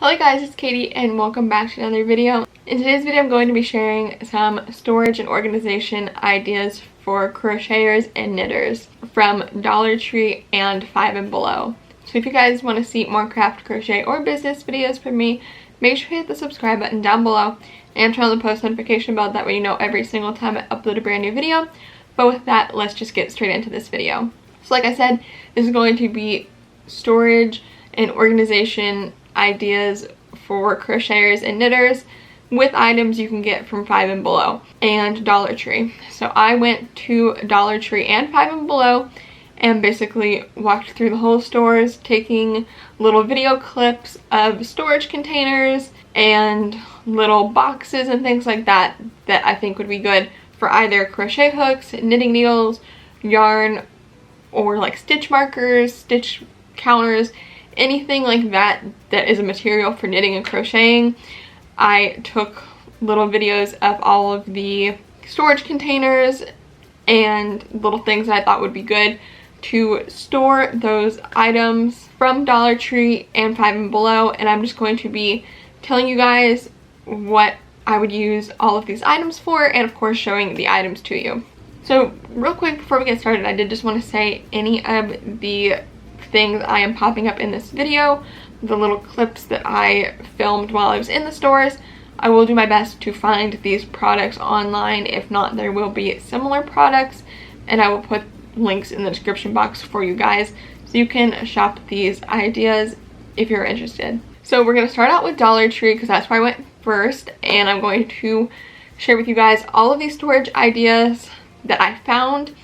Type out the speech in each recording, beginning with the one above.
Hello guys, it's Katie and welcome back to another video. In today's video I'm going to be sharing some storage and organization ideas for crocheters and knitters from Dollar Tree and 5 and Below. So if you guys want to see more craft, crochet, or business videos from me, make sure to hit the subscribe button down below and turn on the post notification bell, that way you know every single time I upload a brand new video. But with that, let's just get straight into this video. So like I said, this is going to be storage and organization ideas for crocheters and knitters with items you can get from 5 and Below and Dollar Tree. So I went to Dollar Tree and 5 and Below and basically walked through the whole stores, taking little video clips of storage containers and little boxes and things like that that I think would be good for either crochet hooks, knitting needles, yarn, or like stitch markers, stitch counters, anything like that that is a material for knitting and crocheting. I took little videos of all of the storage containers and little things that I thought would be good to store those items from Dollar Tree and 5 and Below, and I'm just going to be telling you guys what I would use all of these items for, and of course showing the items to you. So real quick before we get started, I did just want to say any of the things I am popping up in this video, the little clips that I filmed while I was in the stores, I will do my best to find these products online. If not, there will be similar products, and I will put links in the description box for you guys so you can shop these ideas if you're interested. So we're going to start out with Dollar Tree because that's where I went first, and I'm going to share with you guys all of these storage ideas that I found,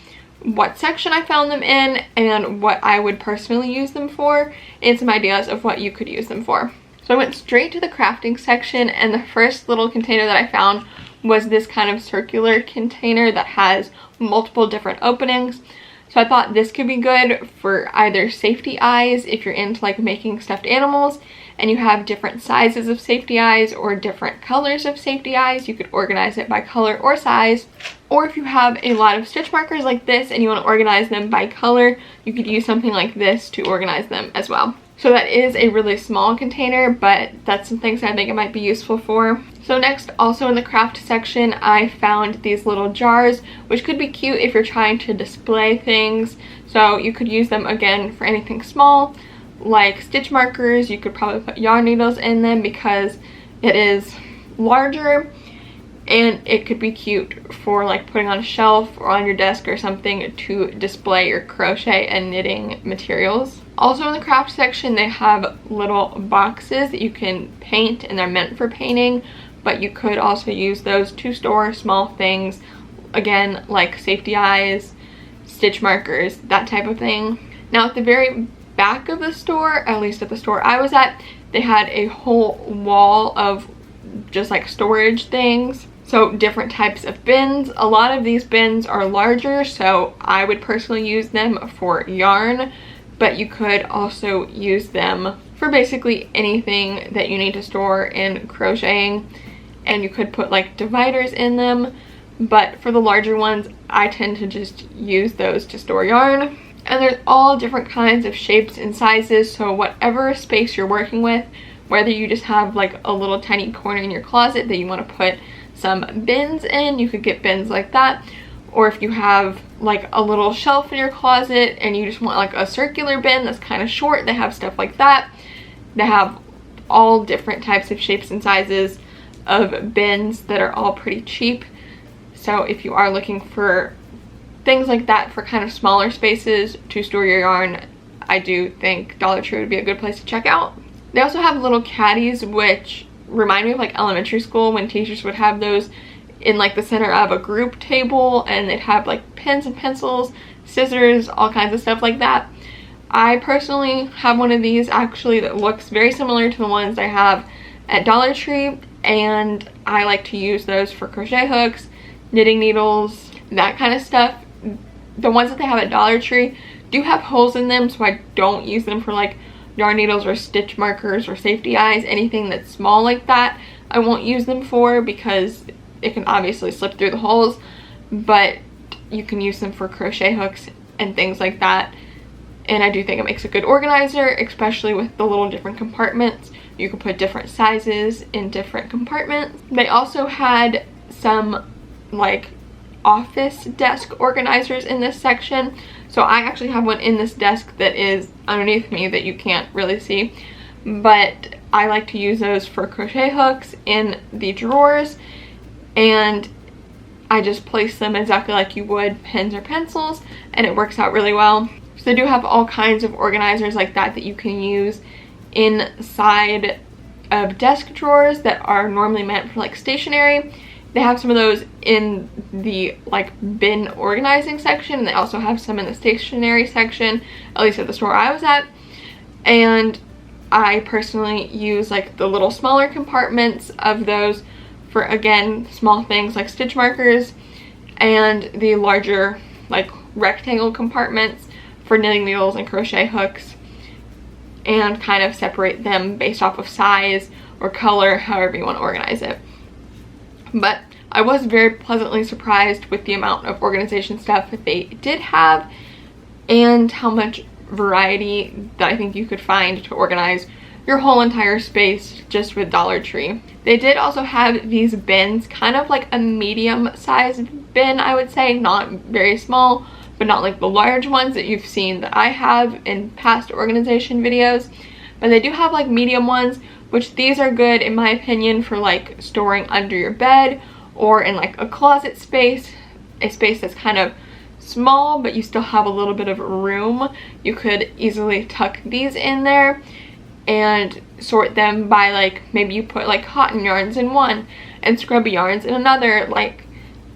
what section I found them in, and what I would personally use them for, and some ideas of what you could use them for. So I went straight to the crafting section, and the first little container that I found was this kind of circular container that has multiple different openings. So I thought this could be good for either safety eyes if you're into like making stuffed animals and you have different sizes of safety eyes or different colors of safety eyes. You could organize it by color or size. Or if you have a lot of stitch markers like this and you want to organize them by color, you could use something like this to organize them as well. So that is a really small container, but that's some things I think it might be useful for. So next, also in the craft section, I found these little jars, which could be cute if you're trying to display things. So you could use them again for anything small, like stitch markers. You could probably put yarn needles in them because it is larger, and it could be cute for like putting on a shelf or on your desk or something to display your crochet and knitting materials. Also in the craft section, they have little boxes that you can paint, and they're meant for painting, but you could also use those to store small things, again, like safety eyes, stitch markers, that type of thing. Now at the very back of the store, at least at the store I was at, they had a whole wall of just like storage things. So different types of bins. A lot of these bins are larger, so I would personally use them for yarn, but you could also use them for basically anything that you need to store in crocheting, and you could put like dividers in them, but for the larger ones I tend to just use those to store yarn. And there's all different kinds of shapes and sizes, so whatever space you're working with, whether you just have like a little tiny corner in your closet that you want to put some bins in, you could get bins like that. Or if you have like a little shelf in your closet and you just want like a circular bin that's kind of short, they have stuff like that. They have all different types of shapes and sizes of bins that are all pretty cheap. So if you are looking for things like that for kind of smaller spaces to store your yarn, I do think Dollar Tree would be a good place to check out. They also have little caddies, which remind me of like elementary school when teachers would have those in like the center of a group table, and they'd have like pens and pencils, scissors, all kinds of stuff like that. I personally have one of these actually that looks very similar to the ones I have at Dollar Tree, and I like to use those for crochet hooks, knitting needles, that kind of stuff. The ones that they have at Dollar Tree do have holes in them, so I don't use them for like yarn needles or stitch markers or safety eyes. Anything that's small like that I won't use them for because it can obviously slip through the holes, but you can use them for crochet hooks and things like that. And I do think it makes a good organizer, especially with the little different compartments You could put different sizes in different compartments. They also had some like office desk organizers in this section. So I actually have one in this desk that is underneath me that you can't really see, but I like to use those for crochet hooks in the drawers, and I just place them exactly like you would pens or pencils, and it works out really well. So they do have all kinds of organizers like that that you can use inside of desk drawers that are normally meant for like stationery. They have some of those in the like bin organizing section, and they also have some in the stationery section, at least at the store I was at. And I personally use like the little smaller compartments of those for, again, small things like stitch markers, and the larger like rectangle compartments for knitting needles and crochet hooks, and kind of separate them based off of size or color, however you want to organize it. But I was very pleasantly surprised with the amount of organization stuff that they did have, and how much variety that I think you could find to organize your whole entire space just with Dollar Tree. They did also have these bins, kind of like a medium-sized bin, I would say, not very small, but not like the large ones that you've seen that I have in past organization videos. But they do have like medium ones, which these are good in my opinion for like storing under your bed or in like a closet space, a space that's kind of small but you still have a little bit of room. You could easily tuck these in there and sort them by like, maybe you put like cotton yarns in one and scrubby yarns in another, like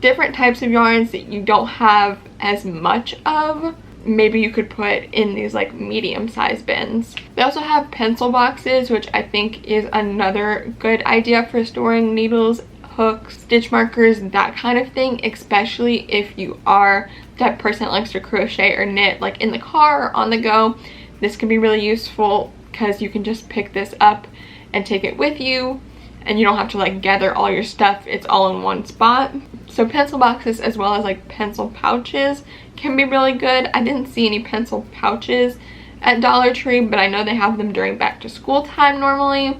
different types of yarns that you don't have as much of. Maybe you could put in these like medium-sized bins. They also have pencil boxes, which I think is another good idea for storing needles, hooks, stitch markers, that kind of thing, especially if you are that person that likes to crochet or knit like in the car or on the go. This can be really useful because you can just pick this up and take it with you, and you don't have to like gather all your stuff. It's all in one spot. So pencil boxes as well as like pencil pouches can be really good. I didn't see any pencil pouches at Dollar Tree, but I know they have them during back to school time normally.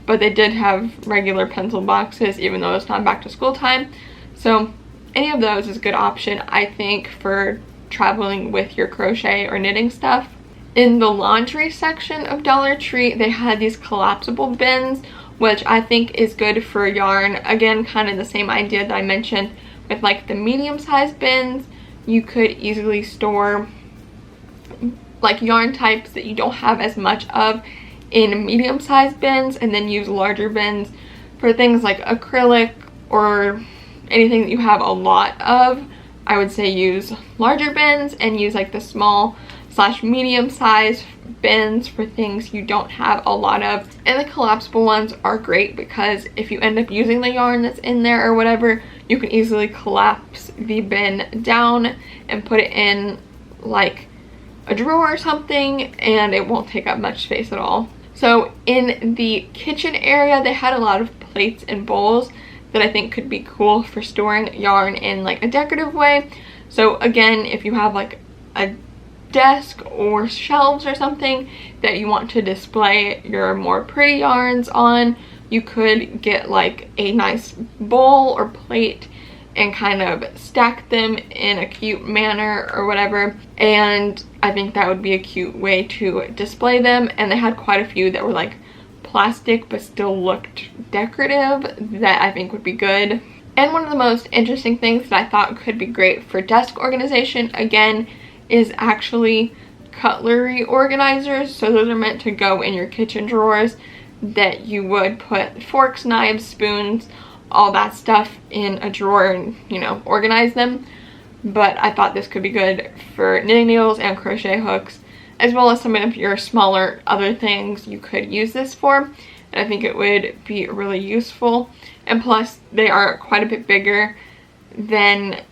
But they did have regular pencil boxes even though it's not back to school time. So any of those is a good option, I think, for traveling with your crochet or knitting stuff. In the laundry section of Dollar Tree, they had these collapsible bins, which I think is good for yarn. Again, kind of the same idea that I mentioned with like the medium-sized bins. You could easily store like yarn types that you don't have as much of in medium-sized bins, and then use larger bins for things like acrylic or anything that you have a lot of. I would say use larger bins and use like the small / medium size bins for things you don't have a lot of. And the collapsible ones are great because if you end up using the yarn that's in there or whatever, you can easily collapse the bin down and put it in like a drawer or something, and it won't take up much space at all. So in the kitchen area, they had a lot of plates and bowls that I think could be cool for storing yarn in like a decorative way. So again, if you have like a desk or shelves or something that you want to display your more pretty yarns on, you could get like a nice bowl or plate and kind of stack them in a cute manner or whatever, and I think that would be a cute way to display them. And they had quite a few that were like plastic but still looked decorative that I think would be good. And one of the most interesting things that I thought could be great for desk organization, again, is actually cutlery organizers. So those are meant to go in your kitchen drawers, that you would put forks, knives, spoons, all that stuff in a drawer and, you know, organize them. But I thought this could be good for knitting needles and crochet hooks, as well as some of your smaller other things you could use this for. And I think it would be really useful. And plus, they are quite a bit bigger than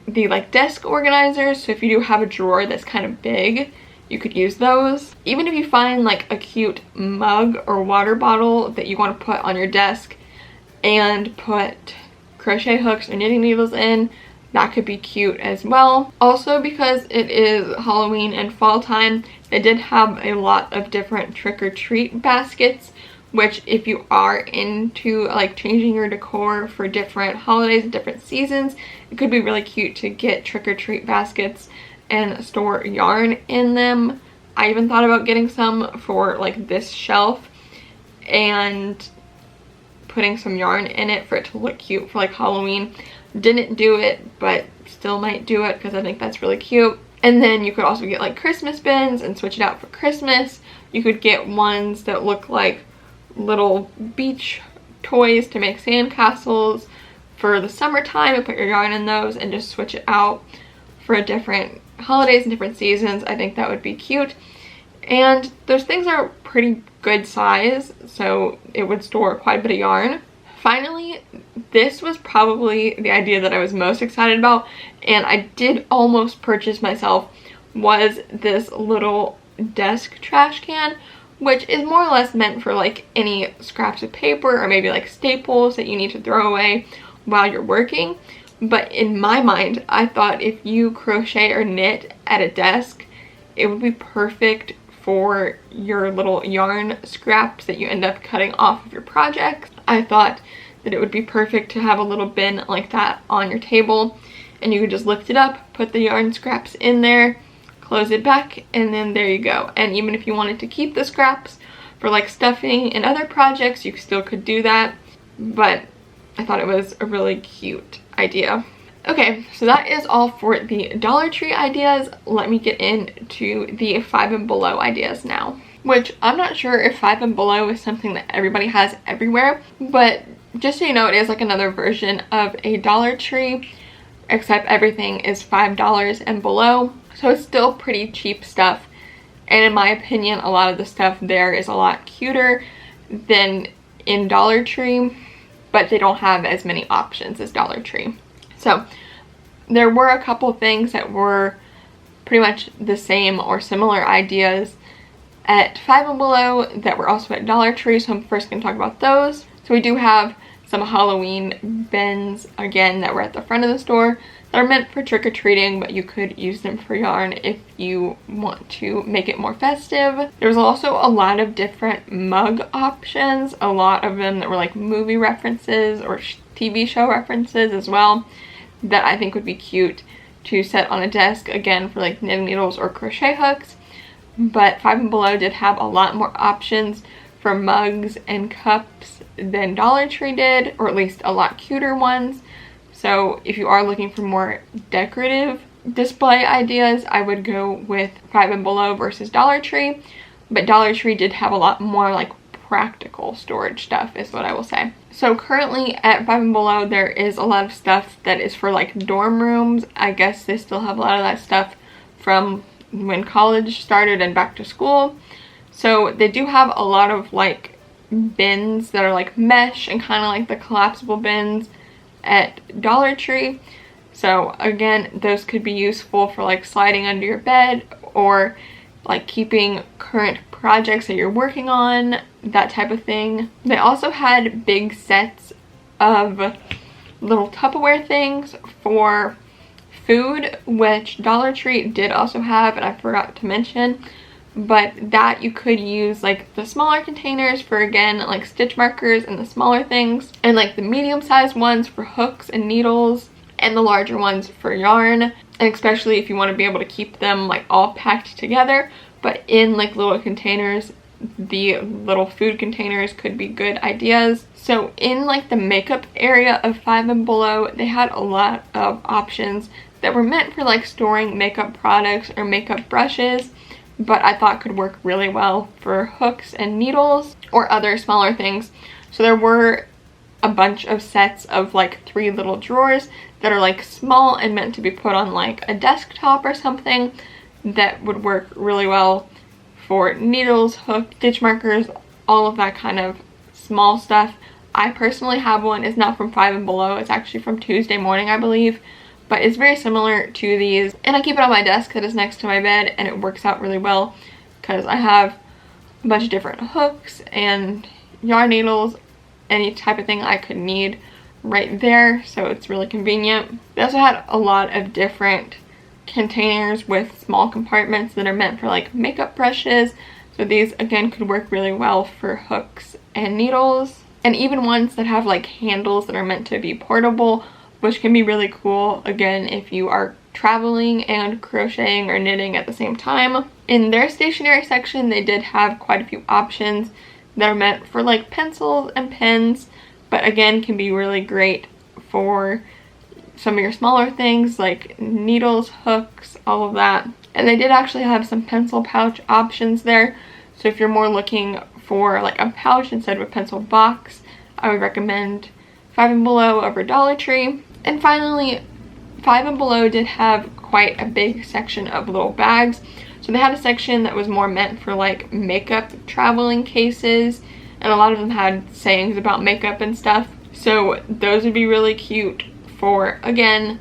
the like desk organizers, so if you do have a drawer that's kind of big, you could use those. Even if you find like a cute mug or water bottle that you want to put on your desk and put crochet hooks or knitting needles in, that could be cute as well. Also, because it is Halloween and fall time, they did have a lot of different trick-or-treat baskets, which if you are into like changing your decor for different holidays and different seasons, it could be really cute to get trick-or-treat baskets and store yarn in them. I even thought about getting some for like this shelf and putting some yarn in it for it to look cute for like Halloween. Didn't do it, but still might do it because I think that's really cute. And then you could also get like Christmas bins and switch it out for Christmas. You could get ones that look like little beach toys to make sandcastles for the summertime and put your yarn in those and just switch it out for different holidays and different seasons. I think that would be cute. And those things are pretty good size, so it would store quite a bit of yarn. Finally, this was probably the idea that I was most excited about, and I did almost purchase myself, was this little desk trash can, which is more or less meant for like any scraps of paper or maybe like staples that you need to throw away while you're working. But in my mind, I thought if you crochet or knit at a desk, it would be perfect for your little yarn scraps that you end up cutting off of your projects. I thought that it would be perfect to have a little bin like that on your table, and you could just lift it up, put the yarn scraps in there, close it back, and then there you go. And even if you wanted to keep the scraps for like stuffing and other projects, you still could do that. But I thought it was a really cute idea. Okay, so that is all for the Dollar Tree ideas. Let me get into the 5 and below ideas now, which I'm not sure if 5 and below is something that everybody has everywhere, but just so you know, it is like another version of a Dollar Tree, except everything is $5 and below. So it's still pretty cheap stuff, and in my opinion, a lot of the stuff there is a lot cuter than in Dollar Tree, but they don't have as many options as Dollar Tree. So there were a couple things that were pretty much the same or similar ideas at 5 and below that were also at Dollar Tree, so I'm first going to talk about those. So we do have some Halloween bins, again, that were at the front of the store that are meant for trick-or-treating, but you could use them for yarn if you want to make it more festive. There's also a lot of different mug options, a lot of them that were like movie references or TV show references as well, that I think would be cute to set on a desk, again, for like knitting needles or crochet hooks. But 5 and below did have a lot more options for mugs and cups than Dollar Tree did, or at least a lot cuter ones. So if you are looking for more decorative display ideas, I would go with 5 and below versus Dollar Tree. But Dollar Tree did have a lot more like practical storage stuff, is what I will say. So currently at 5 and below, there is a lot of stuff that is for like dorm rooms. I guess they still have a lot of that stuff from when college started and back to school. So they do have a lot of like bins that are like mesh and kind of like the collapsible bins at Dollar Tree. So again, those could be useful for like sliding under your bed or like keeping current projects that you're working on, that type of thing. They also had big sets of little Tupperware things for food, which Dollar Tree did also have, and I forgot to mention, but that you could use like the smaller containers for, again, like stitch markers and the smaller things, and like the medium-sized ones for hooks and needles, and the larger ones for yarn, and especially if you want to be able to keep them like all packed together, but in like little containers. The little food containers could be good ideas. So in like the makeup area of 5 and below, they had a lot of options that were meant for like storing makeup products or makeup brushes, but I thought could work really well for hooks and needles or other smaller things. So there were a bunch of sets of like 3 little drawers that are like small and meant to be put on like a desktop or something, that would work really well for needles, hooks, stitch markers, all of that kind of small stuff. I personally have one. It's not from 5 and below. It's actually from Tuesday Morning, I believe, but it's very similar to these, and I keep it on my desk that is next to my bed, and it works out really well because I have a bunch of different hooks and yarn needles, any type of thing I could need right there, so it's really convenient. They also had a lot of different containers with small compartments that are meant for like makeup brushes, so these again could work really well for hooks and needles, and even ones that have like handles that are meant to be portable, which can be really cool, again, if you are traveling and crocheting or knitting at the same time. In their stationery section, they did have quite a few options that are meant for like pencils and pens, but again can be really great for some of your smaller things like needles, hooks, all of that. And they did actually have some pencil pouch options there, so if you're more looking for like a pouch instead of a pencil box, I would recommend Five and Below over Dollar Tree. And finally, Five and Below did have quite a big section of little bags. So they had a section that was more meant for like makeup traveling cases, and a lot of them had sayings about makeup and stuff. So those would be really cute for, again,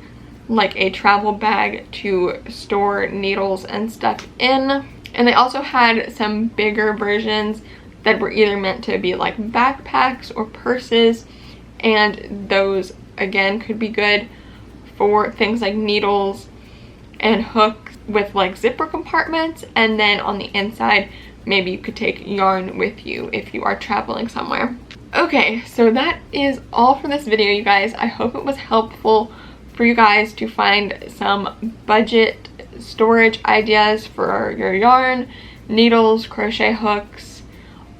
like a travel bag to store needles and stuff in. And they also had some bigger versions that were either meant to be like backpacks or purses, and those again could be good for things like needles and hooks with like zipper compartments, and then on the inside maybe you could take yarn with you if you are traveling somewhere. Okay, so that is all for this video, you guys. I hope it was helpful for you guys to find some budget storage ideas for your yarn, needles, crochet hooks,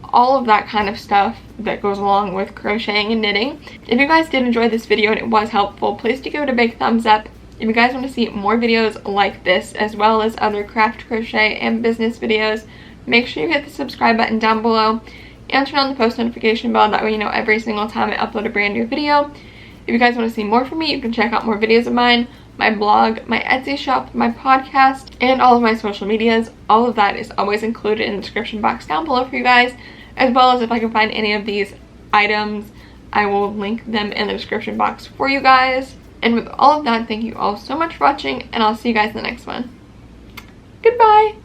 all of that kind of stuff that goes along with crocheting and knitting. If you guys did enjoy this video and it was helpful, please do give it a big thumbs up. If you guys want to see more videos like this, as well as other craft, crochet, and business videos, make sure you hit the subscribe button down below and turn on the post notification bell. That way you know every single time I upload a brand new video. If you guys want to see more from me, you can check out more videos of mine, my blog, my Etsy shop, my podcast, and all of my social medias. All of that is always included in the description box down below for you guys, as well as if I can find any of these items, I will link them in the description box for you guys. And with all of that, thank you all so much for watching, and I'll see you guys in the next one. Goodbye!